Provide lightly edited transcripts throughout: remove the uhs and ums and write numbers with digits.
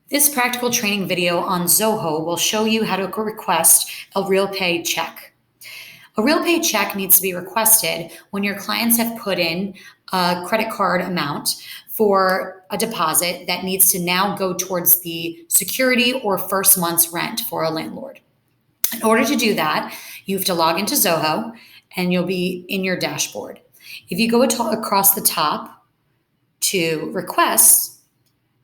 This practical training video on Zoho will show you how to request a REALPay check. A REALPay check needs to be requested when your clients have put in a credit card amount for a deposit that needs to now go towards the security or first month's rent for a landlord. In order to do that, you have to log into Zoho and you'll be in your dashboard. If you go across the top to requests,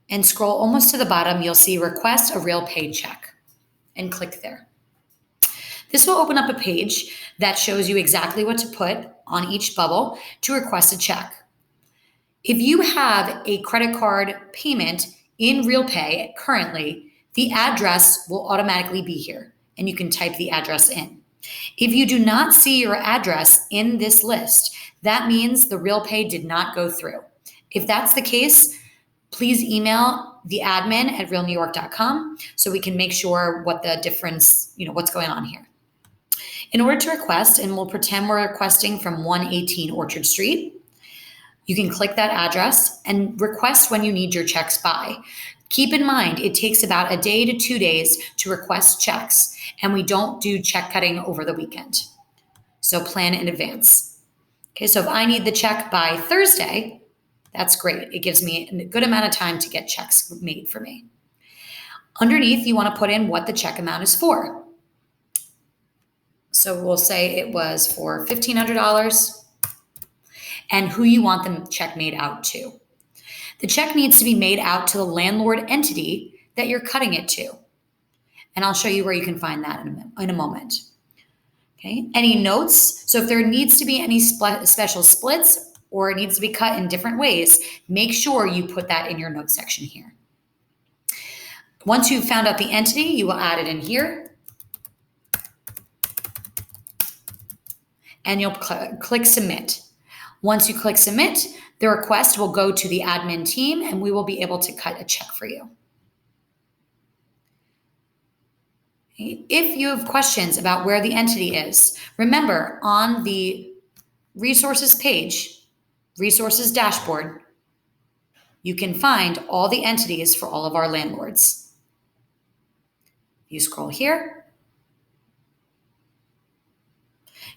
and scroll almost to the bottom, you'll see request a REALPay check and click there. This will open up a page that shows you exactly what to put on each bubble to request a check. If you have a credit card payment in REALPay currently, the address will automatically be here and you can type the address in. If you do not see your address in this list, that means the REALPay did not go through. If that's the case, please email the admin at realnewyork.com so we can make sure what the difference, what's going on here. In order to request, and we'll pretend we're requesting from 118 Orchard Street, you can click that address and request when you need your checks by. Keep in mind, it takes about a day to 2 days to request checks, and we don't do check cutting over the weekend. So plan in advance. Okay, so if I need the check by Thursday, that's great. It gives me a good amount of time to get checks made for me. Underneath, you want to put in what the check amount is for. So we'll say it was for $1,500 and who you want the check made out to. The check needs to be made out to the landlord entity that you're cutting it to. And I'll show you where you can find that in a moment. Okay. Any notes? So if there needs to be any special splits, or it needs to be cut in different ways, make sure you put that in your notes section here. Once you've found out the entity, you will add it in here. And you'll click submit. Once you click submit, the request will go to the admin team and we will be able to cut a check for you. If you have questions about where the entity is, remember on the resources page, resources dashboard, you can find all the entities for all of our landlords. You scroll here,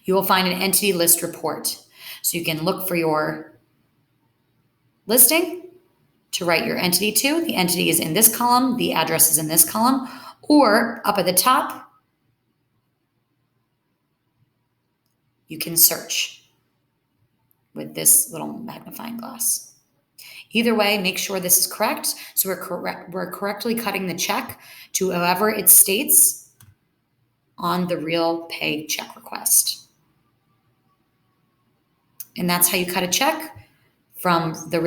you will find an entity list report. So you can look for your listing to write your entity to. The entity is in this column, the address is in this column, or up at the top, you can search with this little magnifying glass. Either way, make sure this is correct. So we're correctly cutting the check to whoever it states on the REALPay check request. And that's how you cut a check from the Real